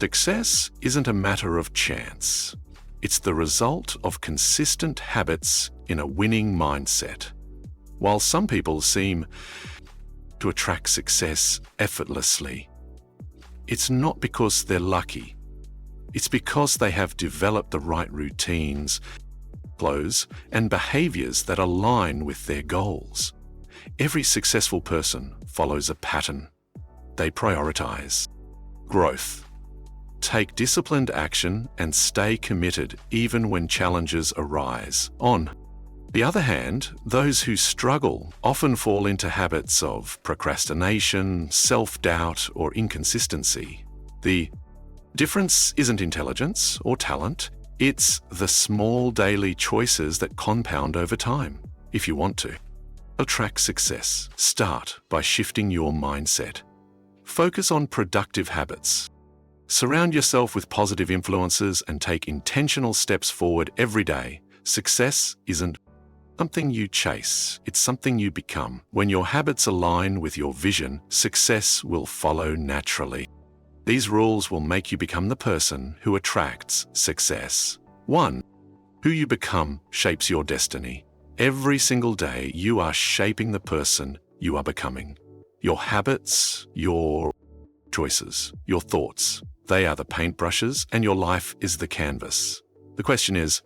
Success isn't a matter of chance. It's the result of consistent habits in a winning mindset. While some people seem to attract success effortlessly, it's not because they're lucky. It's because they have developed the right routines, flows, and behaviors that align with their goals. Every successful person follows a pattern. They prioritize growth, take disciplined action, and stay committed even when challenges arise. On the other hand, those who struggle often fall into habits of procrastination, self-doubt, or inconsistency. The difference isn't intelligence or talent, it's the small daily choices that compound over time. If you want to attract success, start by shifting your mindset. Focus on productive habits. Surround yourself with positive influences and take intentional steps forward every day. Success isn't something you chase, it's something you become. When your habits align with your vision, success will follow naturally. These rules will make you become the person who attracts success. 1. Who you become shapes your destiny. Every single day, you are shaping the person you are becoming. Your habits, your choices, your thoughts, they are the paintbrushes, and your life is the canvas. The question is,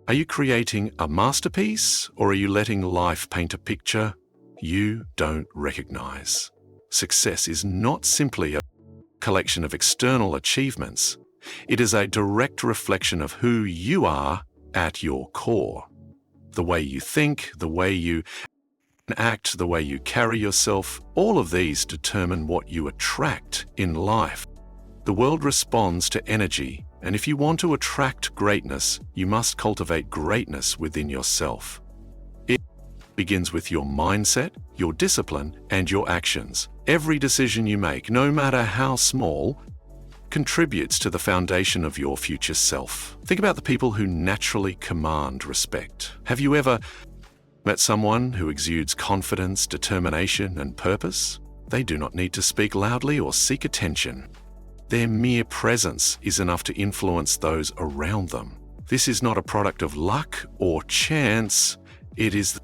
are you creating a masterpiece, or are you letting life paint a picture you don't recognize? Success is not simply a collection of external achievements. It is a direct reflection of who you are at your core. The way you think, the way you act, the way you carry yourself, all of these determine what you attract in life. The world responds to energy, and if you want to attract greatness, you must cultivate greatness within yourself. It begins with your mindset, your discipline, and your actions. Every decision you make, no matter how small, contributes to the foundation of your future self. Think about the people who naturally command respect. Have you ever met someone who exudes confidence, determination, and purpose? They do not need to speak loudly or seek attention. Their mere presence is enough to influence those around them. This is not a product of luck or chance. It is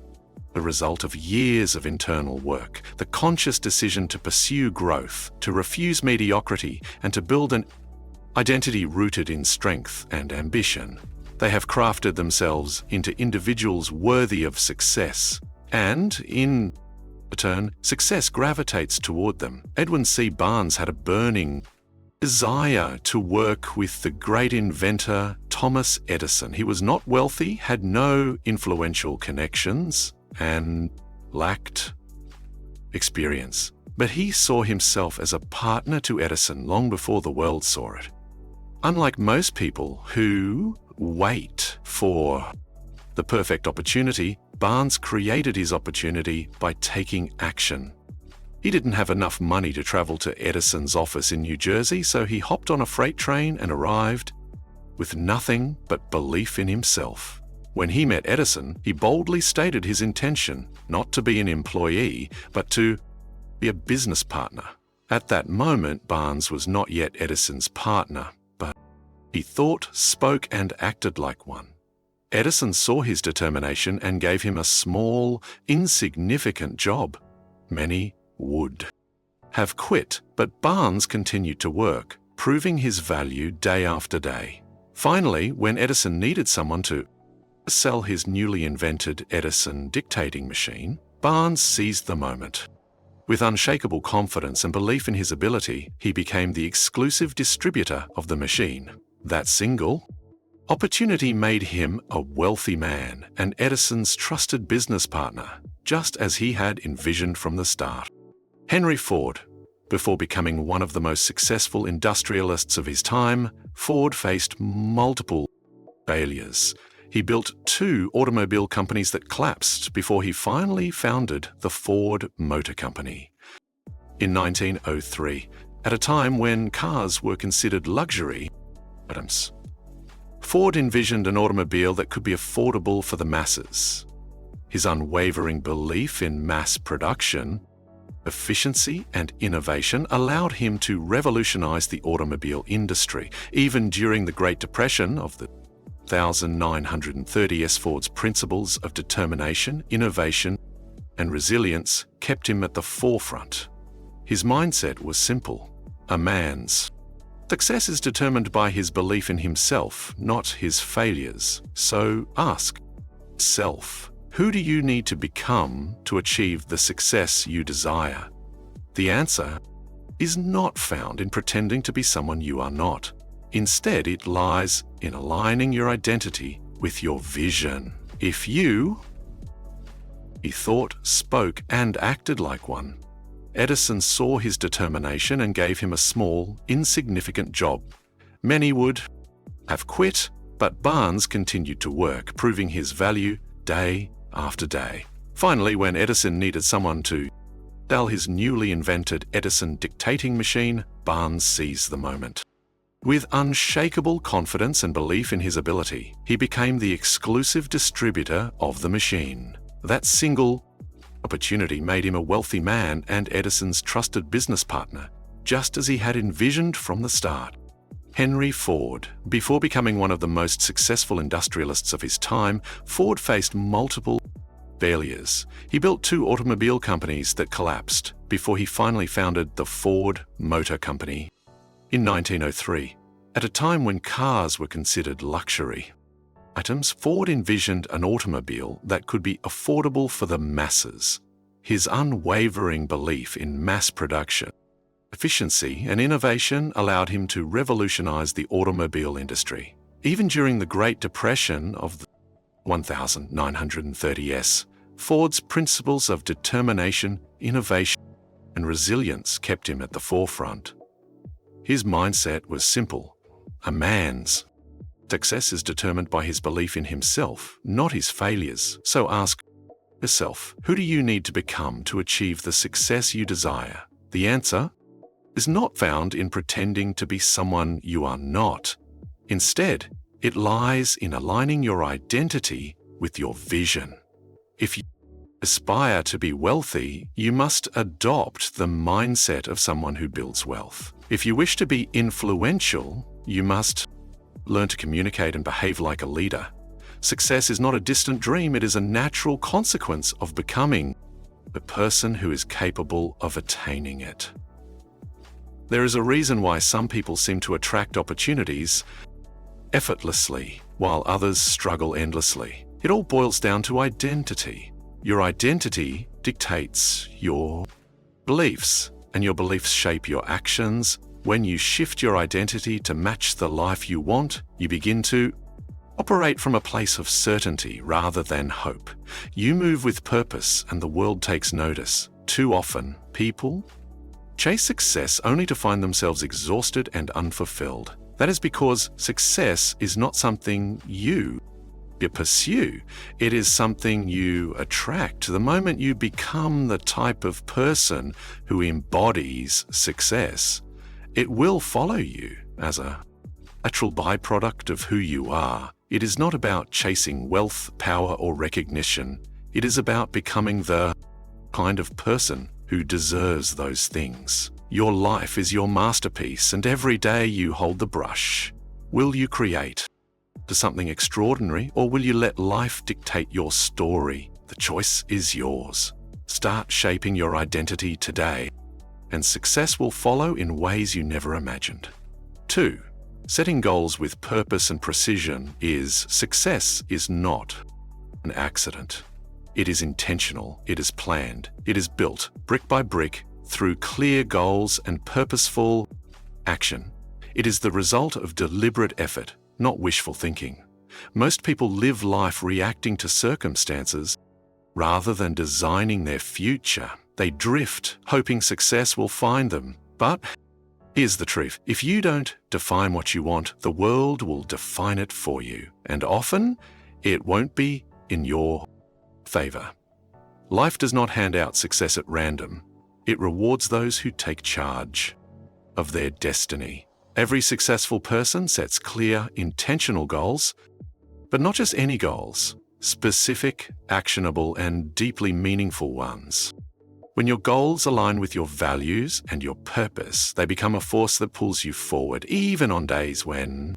the result of years of internal work, the conscious decision to pursue growth, to refuse mediocrity, and to build an identity rooted in strength and ambition. They have crafted themselves into individuals worthy of success, and in return, success gravitates toward them. Edwin C. Barnes had a burning desire to work with the great inventor Thomas Edison. He was not wealthy, had no influential connections, and lacked experience. But he saw himself as a partner to Edison long before the world saw it. Unlike most people who wait for the perfect opportunity, Barnes created his opportunity by taking action. He didn't have enough money to travel to Edison's office in New Jersey, so he hopped on a freight train and arrived with nothing but belief in himself. When he met Edison, he boldly stated his intention not to be an employee, but to be a business partner. At that moment, Barnes was not yet Edison's partner, but he thought, spoke, and acted like one. Edison saw his determination and gave him a small, insignificant job. Many would have quit, but Barnes continued to work, proving his value day after day. Finally, when Edison needed someone to sell his newly invented Edison dictating machine, Barnes seized the moment. With unshakable confidence and belief in his ability, he became the exclusive distributor of the machine. That single opportunity made him a wealthy man and Edison's trusted business partner, just as he had envisioned from the start. Henry Ford. Before becoming one of the most successful industrialists of his time, Ford faced multiple failures. He built 2 automobile companies that collapsed before he finally founded the Ford Motor Company. In 1903, at a time when cars were considered luxury items, Ford envisioned an automobile that could be affordable for the masses. His unwavering belief in mass production efficiency and innovation allowed him to revolutionize the automobile industry. Even during the Great Depression of the 1930s, Ford's principles of determination, innovation, and resilience kept him at the forefront. His mindset was simple. A man's success is determined by his belief in himself, not his failures. So ask yourself, who do you need to become to achieve the success you desire? The answer is not found in pretending to be someone you are not. Instead, it lies in aligning your identity with your vision. If you thought, spoke, and acted like one, Edison saw his determination and gave him a small, insignificant job. Many would have quit, but Barnes continued to work, proving his value day after day. Finally, when Edison needed someone to sell his newly invented Edison dictating machine, Barnes seized the moment. With unshakable confidence and belief in his ability, he became the exclusive distributor of the machine. That single opportunity made him a wealthy man and Edison's trusted business partner, just as he had envisioned from the start. Henry Ford. Before becoming one of the most successful industrialists of his time, Ford faced multiple failures. He built 2 automobile companies that collapsed before he finally founded the Ford Motor Company in 1903. At a time when cars were considered luxury items, Ford envisioned an automobile that could be affordable for the masses. His unwavering belief in mass production, efficiency, and innovation allowed him to revolutionize the automobile industry. Even during the Great Depression of the 1930s, Ford's principles of determination, innovation, and resilience kept him at the forefront. His mindset was simple. A man's success is determined by his belief in himself, not his failures. So ask yourself, who do you need to become to achieve the success you desire? The answer is not found in pretending to be someone you are not. Instead, it lies in aligning your identity with your vision. If you aspire to be wealthy, you must adopt the mindset of someone who builds wealth. If you wish to be influential, you must learn to communicate and behave like a leader. Success is not a distant dream, it is a natural consequence of becoming the person who is capable of attaining it. There is a reason why some people seem to attract opportunities effortlessly, while others struggle endlessly. It all boils down to identity. Your identity dictates your beliefs, and your beliefs shape your actions. When you shift your identity to match the life you want, you begin to operate from a place of certainty rather than hope. You move with purpose and the world takes notice. Too often, people chase success only to find themselves exhausted and unfulfilled. That is because success is not something you pursue. It is something you attract. The moment you become the type of person who embodies success, it will follow you as a natural byproduct of who you are. It is not about chasing wealth, power, or recognition. It is about becoming the kind of person who deserves those things. Your life is your masterpiece, and every day you hold the brush. Will you create to something extraordinary, or will you let life dictate your story? The choice is yours. Start shaping your identity today, and success will follow in ways you never imagined. 2. Setting goals with purpose and precision success is not an accident. It is intentional, it is planned, it is built brick by brick through clear goals and purposeful action. It is the result of deliberate effort, not wishful thinking. Most people live life reacting to circumstances rather than designing their future. They drift, hoping success will find them. But here's the truth. If you don't define what you want, the world will define it for you. And often, it won't be in your favor. Life does not hand out success at random. It rewards those who take charge of their destiny. Every successful person sets clear, intentional goals, but not just any goals, specific, actionable, and deeply meaningful ones. When your goals align with your values and your purpose, they become a force that pulls you forward, even on days when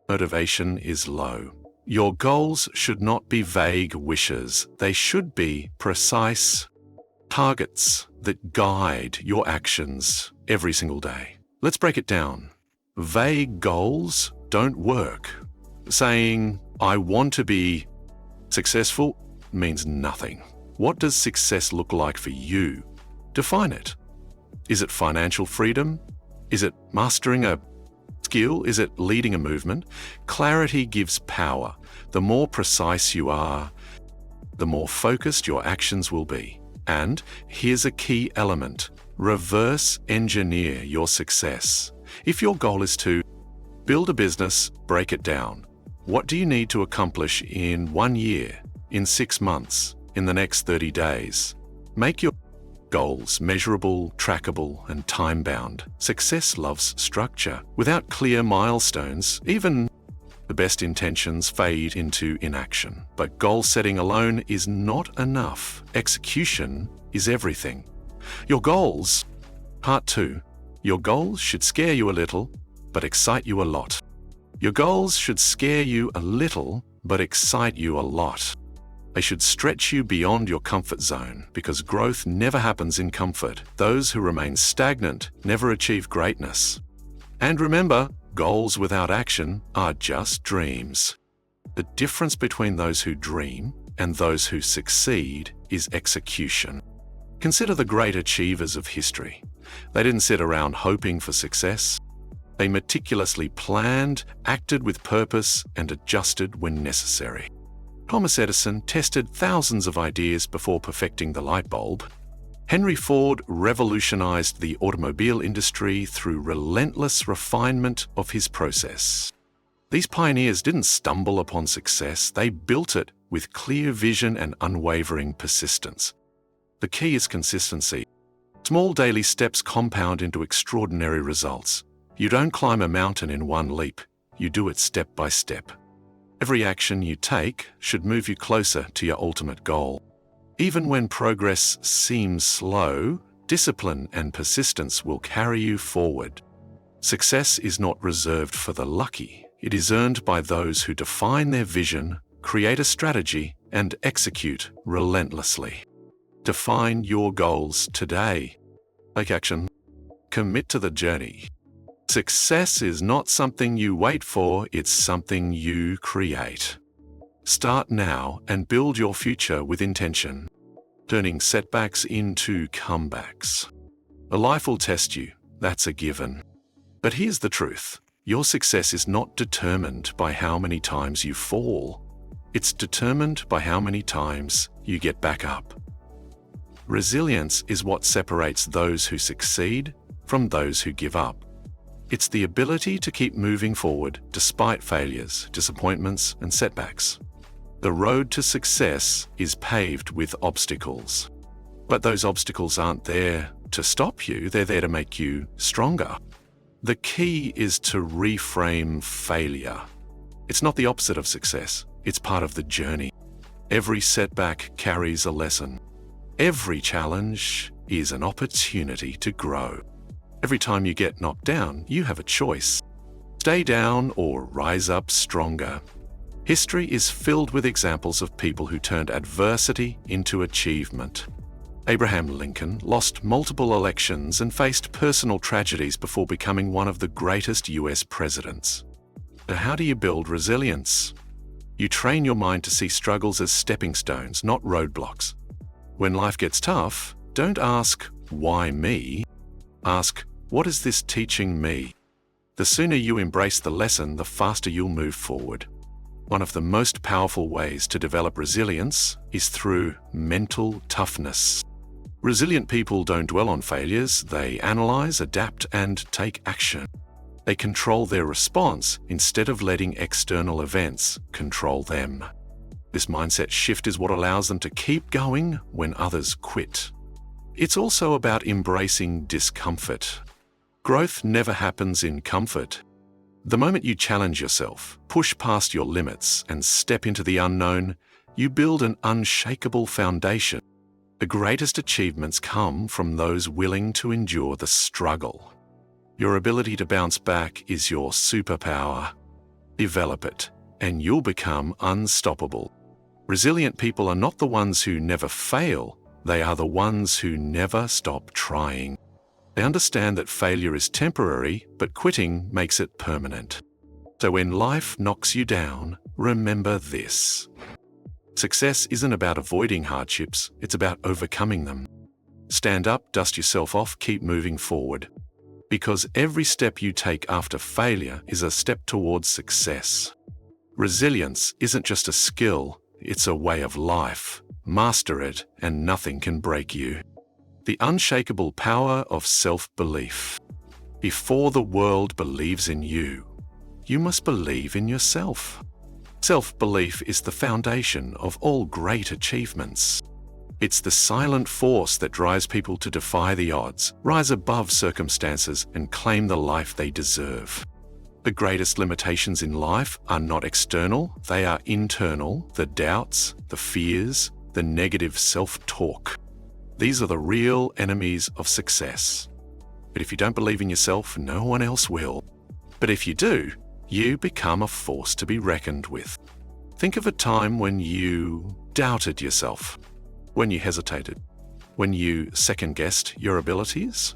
motivation is low. Your goals should not be vague wishes. They should be precise targets that guide your actions every single day. Let's break it down. Vague goals don't work. Saying, I want to be successful means nothing. What does success look like for you? Define it. Is it financial freedom? Is it mastering a skill? Is it leading a movement? Clarity gives power. The more precise you are, the more focused your actions will be. And here's a key element. Reverse engineer your success. If your goal is to build a business, break it down. What do you need to accomplish in 1 year, in 6 months, in the next 30 days? Make your goals measurable, trackable, and time-bound. Success loves structure. Without clear milestones, even the best intentions fade into inaction. But goal setting alone is not enough. Execution is everything. Your goals. Part 2. Your goals should scare you a little, but excite you a lot. Your goals should scare you a little, but excite you a lot. They should stretch you beyond your comfort zone, because growth never happens in comfort. Those who remain stagnant never achieve greatness. And remember, goals without action are just dreams. The difference between those who dream and those who succeed is execution. Consider the great achievers of history. They didn't sit around hoping for success. They meticulously planned, acted with purpose, and adjusted when necessary. Thomas Edison tested thousands of ideas before perfecting the light bulb. Henry Ford revolutionized the automobile industry through relentless refinement of his process. These pioneers didn't stumble upon success, they built it with clear vision and unwavering persistence. The key is consistency. Small daily steps compound into extraordinary results. You don't climb a mountain in one leap, you do it step by step. Every action you take should move you closer to your ultimate goal. Even when progress seems slow, discipline and persistence will carry you forward. Success is not reserved for the lucky. It is earned by those who define their vision, create a strategy, and execute relentlessly. Define your goals today. Take action. Commit to the journey. Success is not something you wait for, it's something you create. Start now and build your future with intention, turning setbacks into comebacks. A life will test you, that's a given. But here's the truth. Your success is not determined by how many times you fall. It's determined by how many times you get back up. Resilience is what separates those who succeed from those who give up. It's the ability to keep moving forward despite failures, disappointments, and setbacks. The road to success is paved with obstacles. But those obstacles aren't there to stop you, they're there to make you stronger. The key is to reframe failure. It's not the opposite of success, it's part of the journey. Every setback carries a lesson. Every challenge is an opportunity to grow. Every time you get knocked down, you have a choice. Stay down or rise up stronger. History is filled with examples of people who turned adversity into achievement. Abraham Lincoln lost multiple elections and faced personal tragedies before becoming one of the greatest US presidents. So how do you build resilience? You train your mind to see struggles as stepping stones, not roadblocks. When life gets tough, don't ask, why me? Ask, what is this teaching me? The sooner you embrace the lesson, the faster you'll move forward. One of the most powerful ways to develop resilience is through mental toughness. Resilient people don't dwell on failures, they analyze, adapt, and take action. They control their response instead of letting external events control them. This mindset shift is what allows them to keep going when others quit. It's also about embracing discomfort. Growth never happens in comfort. The moment you challenge yourself, push past your limits, and step into the unknown, you build an unshakable foundation. The greatest achievements come from those willing to endure the struggle. Your ability to bounce back is your superpower. Develop it, and you'll become unstoppable. Resilient people are not the ones who never fail, they are the ones who never stop trying. They understand that failure is temporary, but quitting makes it permanent. So when life knocks you down, remember this. Success isn't about avoiding hardships, it's about overcoming them. Stand up, dust yourself off, keep moving forward. Because every step you take after failure is a step towards success. Resilience isn't just a skill, it's a way of life. Master it, and nothing can break you. The unshakable power of self-belief. Before the world believes in you, you must believe in yourself. Self-belief is the foundation of all great achievements. It's the silent force that drives people to defy the odds, rise above circumstances, and claim the life they deserve. The greatest limitations in life are not external, they are internal, the doubts, the fears, the negative self-talk. These are the real enemies of success. But if you don't believe in yourself, no one else will. But if you do, you become a force to be reckoned with. Think of a time when you doubted yourself, when you hesitated, when you second-guessed your abilities.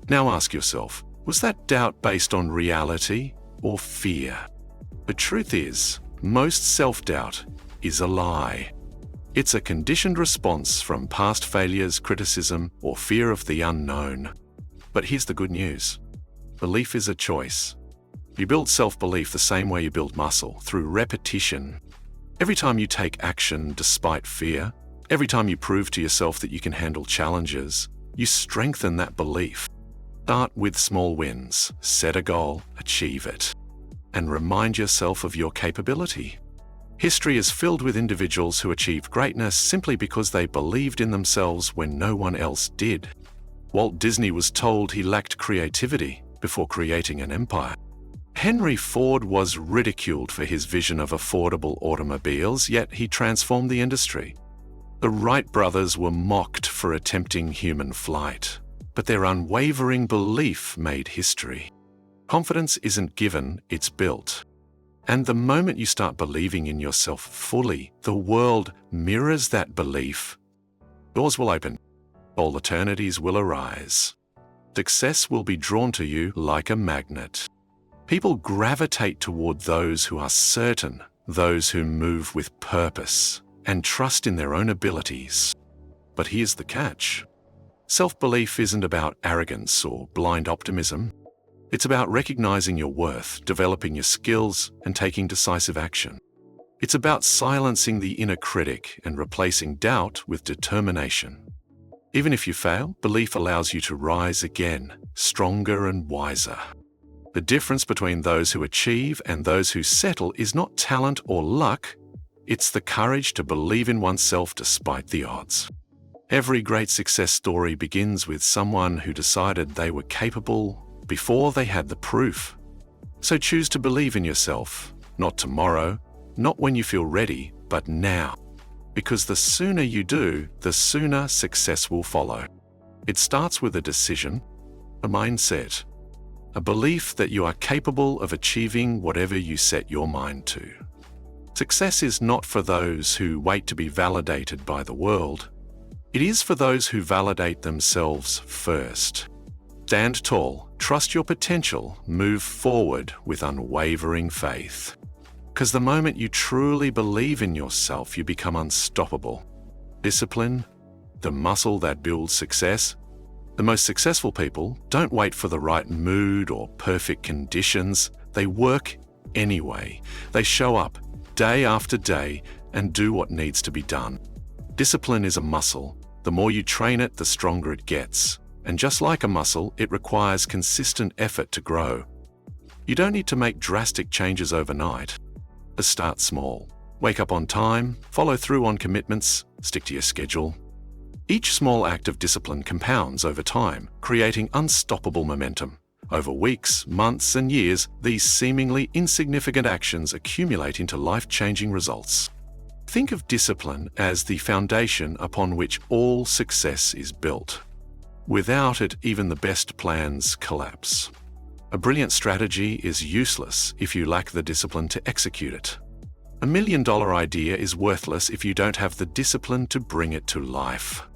Now ask yourself, was that doubt based on reality or fear? The truth is, most self-doubt is a lie. It's a conditioned response from past failures, criticism, or fear of the unknown. But here's the good news. Belief is a choice. You build self-belief the same way you build muscle, through repetition. Every time you take action despite fear, every time you prove to yourself that you can handle challenges, you strengthen that belief. Start with small wins, set a goal, achieve it, and remind yourself of your capability. History is filled with individuals who achieved greatness simply because they believed in themselves when no one else did. Walt Disney was told he lacked creativity before creating an empire. Henry Ford was ridiculed for his vision of affordable automobiles, yet he transformed the industry. The Wright brothers were mocked for attempting human flight, but their unwavering belief made history. Confidence isn't given, it's built. And the moment you start believing in yourself fully, the world mirrors that belief. Doors will open. Alternatives will arise. Success will be drawn to you like a magnet. People gravitate toward those who are certain, those who move with purpose, and trust in their own abilities. But here's the catch. Self-belief isn't about arrogance or blind optimism. It's about recognizing your worth, developing your skills, and taking decisive action. It's about silencing the inner critic and replacing doubt with determination. Even if you fail, belief allows you to rise again, stronger and wiser. The difference between those who achieve and those who settle is not talent or luck, it's the courage to believe in oneself despite the odds. Every great success story begins with someone who decided they were capable before they had the proof. So choose to believe in yourself, not tomorrow, not when you feel ready, but now. Because the sooner you do, the sooner success will follow. It starts with a decision, a mindset, a belief that you are capable of achieving whatever you set your mind to. Success is not for those who wait to be validated by the world. It is for those who validate themselves first. Stand tall, trust your potential, move forward with unwavering faith. Because the moment you truly believe in yourself, you become unstoppable. Discipline, the muscle that builds success. The most successful people don't wait for the right mood or perfect conditions. They work anyway. They show up day after day and do what needs to be done. Discipline is a muscle. The more you train it, the stronger it gets. And just like a muscle, it requires consistent effort to grow. You don't need to make drastic changes overnight. Just start small. Wake up on time, follow through on commitments, stick to your schedule. Each small act of discipline compounds over time, creating unstoppable momentum. Over weeks, months, and years, these seemingly insignificant actions accumulate into life-changing results. Think of discipline as the foundation upon which all success is built. Without it, even the best plans collapse. A brilliant strategy is useless if you lack the discipline to execute it. A $1 million idea is worthless if you don't have the discipline to bring it to life.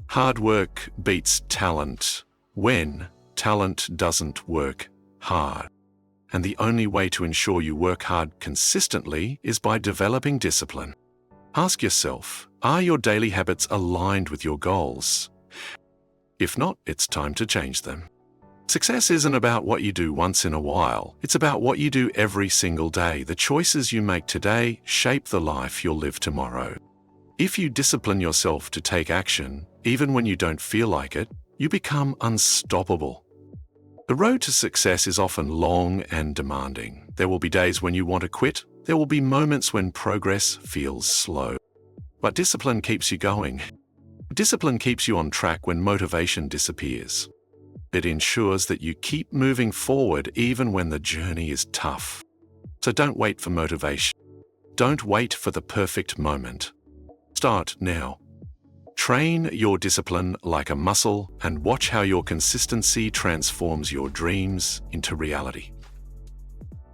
Hard work beats talent when talent doesn't work hard. And the only way to ensure you work hard consistently is by developing discipline. Ask yourself, are your daily habits aligned with your goals? If not, it's time to change them. Success isn't about what you do once in a while. It's about what you do every single day. The choices you make today shape the life you'll live tomorrow. If you discipline yourself to take action, even when you don't feel like it, you become unstoppable. The road to success is often long and demanding. There will be days when you want to quit. There will be moments when progress feels slow. But discipline keeps you going. Discipline keeps you on track when motivation disappears. It ensures that you keep moving forward even when the journey is tough. So don't wait for motivation. Don't wait for the perfect moment. Start now. Train your discipline like a muscle and watch how your consistency transforms your dreams into reality.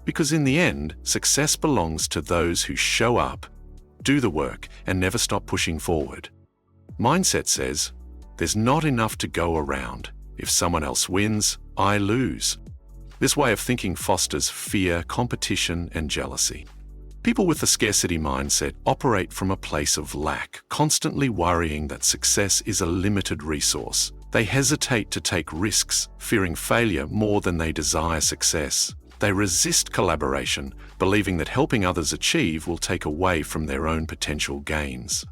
Because in the end, success belongs to those who show up, do the work, and never stop pushing forward. Mindset says, there's not enough to go around. If someone else wins, I lose. This way of thinking fosters fear, competition, and jealousy. People with the scarcity mindset operate from a place of lack, constantly worrying that success is a limited resource. They hesitate to take risks, fearing failure more than they desire success. They resist collaboration, believing that helping others achieve will take away from their own potential gains.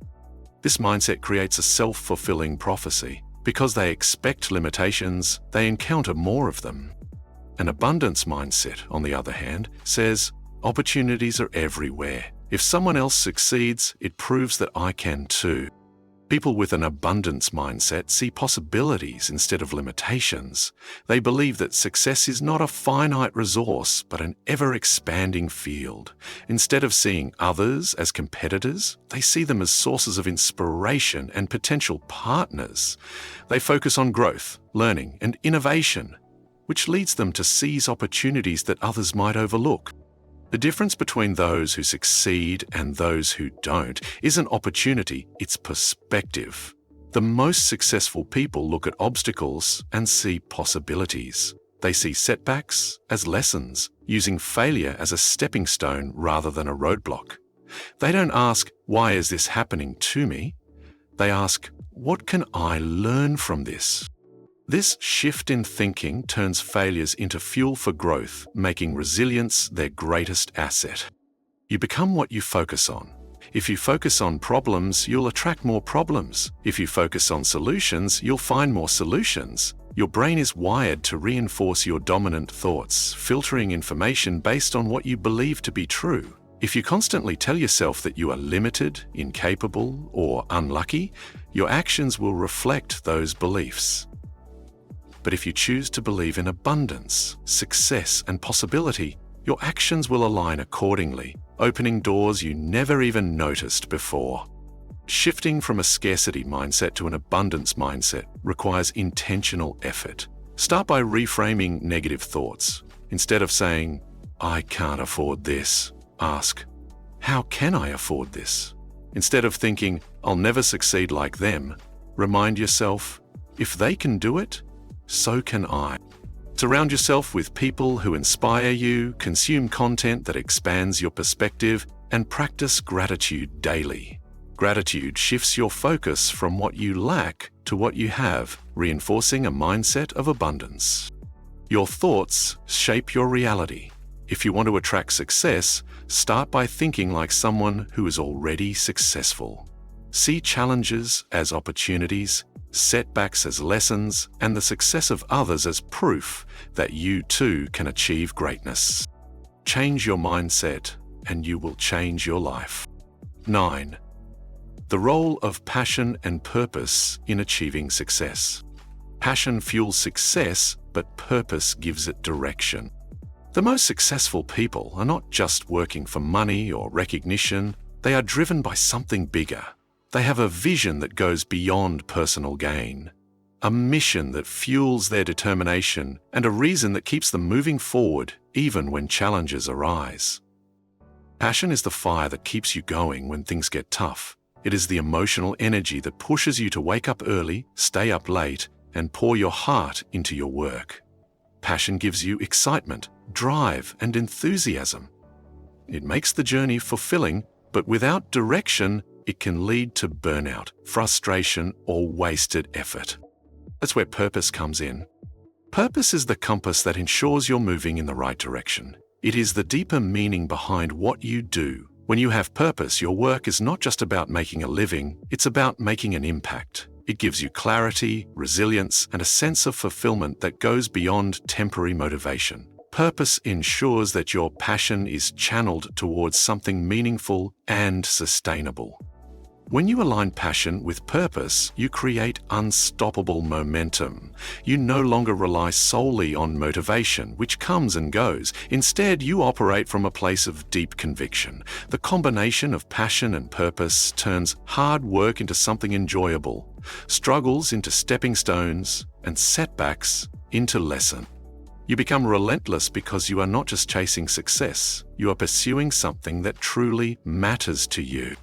This mindset creates a self-fulfilling prophecy. Because they expect limitations, they encounter more of them. An abundance mindset, on the other hand, says, opportunities are everywhere. If someone else succeeds, it proves that I can too. People with an abundance mindset see possibilities instead of limitations. They believe that success is not a finite resource, but an ever-expanding field. Instead of seeing others as competitors, they see them as sources of inspiration and potential partners. They focus on growth, learning, and innovation, which leads them to seize opportunities that others might overlook. The difference between those who succeed and those who don't isn't opportunity, it's perspective. The most successful people look at obstacles and see possibilities. They see setbacks as lessons, using failure as a stepping stone rather than a roadblock. They don't ask, why is this happening to me? They ask, what can I learn from this? This shift in thinking turns failures into fuel for growth, making resilience their greatest asset. You become what you focus on. If you focus on problems, you'll attract more problems. If you focus on solutions, you'll find more solutions. Your brain is wired to reinforce your dominant thoughts, filtering information based on what you believe to be true. If you constantly tell yourself that you are limited, incapable, or unlucky, your actions will reflect those beliefs. But if you choose to believe in abundance, success, and possibility, your actions will align accordingly, opening doors you never even noticed before. Shifting from a scarcity mindset to an abundance mindset requires intentional effort. Start by reframing negative thoughts. Instead of saying, I can't afford this, ask, how can I afford this? Instead of thinking, I'll never succeed like them, remind yourself, if they can do it, so can I. Surround yourself with people who inspire you, consume content that expands your perspective, and practice gratitude daily. Gratitude shifts your focus from what you lack to what you have, reinforcing a mindset of abundance. Your thoughts shape your reality. If you want to attract success, start by thinking like someone who is already successful. See challenges as opportunities, setbacks as lessons, and the success of others as proof that you too can achieve greatness. Change your mindset, and you will change your life. 9. The role of passion and purpose in achieving success. Passion fuels success, but purpose gives it direction. The most successful people are not just working for money or recognition, They are driven by something bigger. They have a vision that goes beyond personal gain, a mission that fuels their determination, and a reason that keeps them moving forward even when challenges arise. Passion is the fire that keeps you going when things get tough. It is the emotional energy that pushes you to wake up early, stay up late, and pour your heart into your work. Passion gives you excitement, drive, and enthusiasm. It makes the journey fulfilling, but without direction, it can lead to burnout, frustration, or wasted effort. That's where purpose comes in. Purpose is the compass that ensures you're moving in the right direction. It is the deeper meaning behind what you do. When you have purpose, your work is not just about making a living, it's about making an impact. It gives you clarity, resilience, and a sense of fulfillment that goes beyond temporary motivation. Purpose ensures that your passion is channeled towards something meaningful and sustainable. When you align passion with purpose, you create unstoppable momentum. You no longer rely solely on motivation, which comes and goes. Instead, you operate from a place of deep conviction. The combination of passion and purpose turns hard work into something enjoyable, struggles into stepping stones, and setbacks into lessons. You become relentless because you are not just chasing success, you are pursuing something that truly matters to you.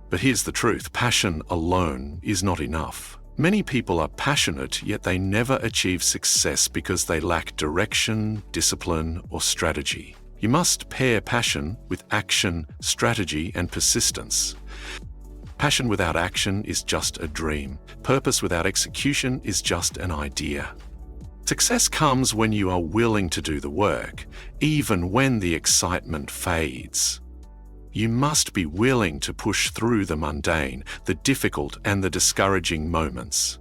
But here's the truth, passion alone is not enough. Many people are passionate, yet they never achieve success because they lack direction, discipline, or strategy. You must pair passion with action, strategy, and persistence. Passion without action is just a dream. Purpose without execution is just an idea. Success comes when you are willing to do the work, even when the excitement fades. You must be willing to push through the mundane, the difficult, and the discouraging moments.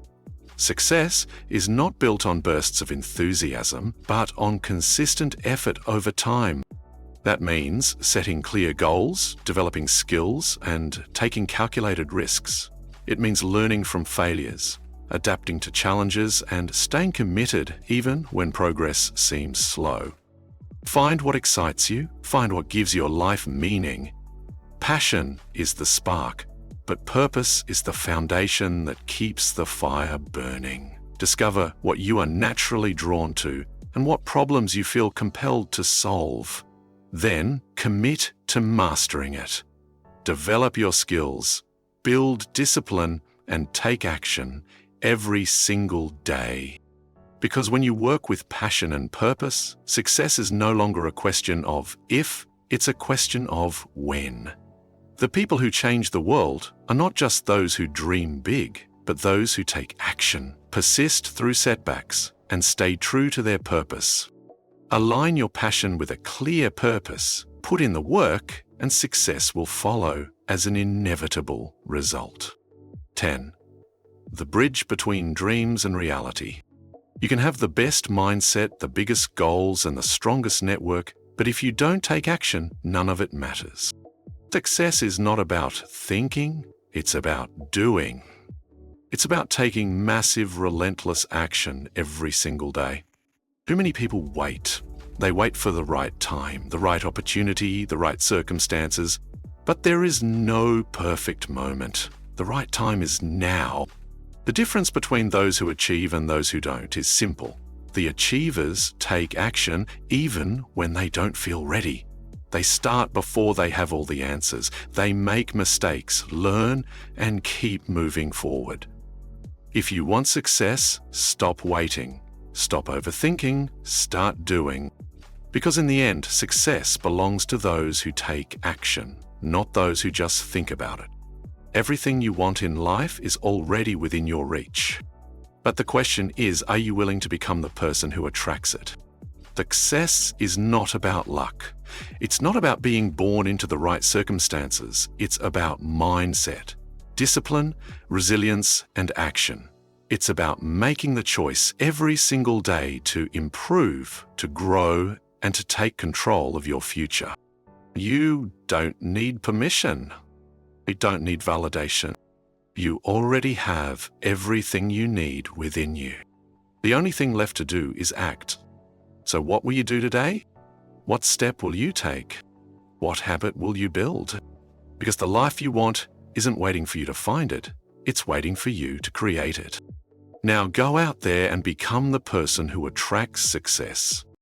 Success is not built on bursts of enthusiasm, but on consistent effort over time. That means setting clear goals, developing skills, and taking calculated risks. It means learning from failures, adapting to challenges, and staying committed even when progress seems slow. Find what excites you, find what gives your life meaning. Passion is the spark, but purpose is the foundation that keeps the fire burning. Discover what you are naturally drawn to and what problems you feel compelled to solve. Then commit to mastering it. Develop your skills, build discipline, and take action every single day. Because when you work with passion and purpose, success is no longer a question of if, it's a question of when. The people who change the world are not just those who dream big, but those who take action, persist through setbacks, and stay true to their purpose. Align your passion with a clear purpose, put in the work, and success will follow as an inevitable result. 10. The bridge between dreams and reality. You can have the best mindset, the biggest goals, and the strongest network, but if you don't take action, none of it matters. Success is not about thinking, it's about doing. It's about taking massive, relentless action every single day. Too many people wait. They wait for the right time, the right opportunity, the right circumstances, but there is no perfect moment. The right time is now. The difference between those who achieve and those who don't is simple. The achievers take action even when they don't feel ready. They start before they have all the answers. They make mistakes, learn, and keep moving forward. If you want success, stop waiting. Stop overthinking, start doing. Because in the end, success belongs to those who take action, not those who just think about it. Everything you want in life is already within your reach. But the question is, are you willing to become the person who attracts it? Success is not about luck. It's not about being born into the right circumstances. It's about mindset, discipline, resilience, and action. It's about making the choice every single day to improve, to grow, and to take control of your future. You don't need permission. You don't need validation. You already have everything you need within you. The only thing left to do is act. So what will you do today? What step will you take? What habit will you build? Because the life you want isn't waiting for you to find it, it's waiting for you to create it. Now go out there and become the person who attracts success.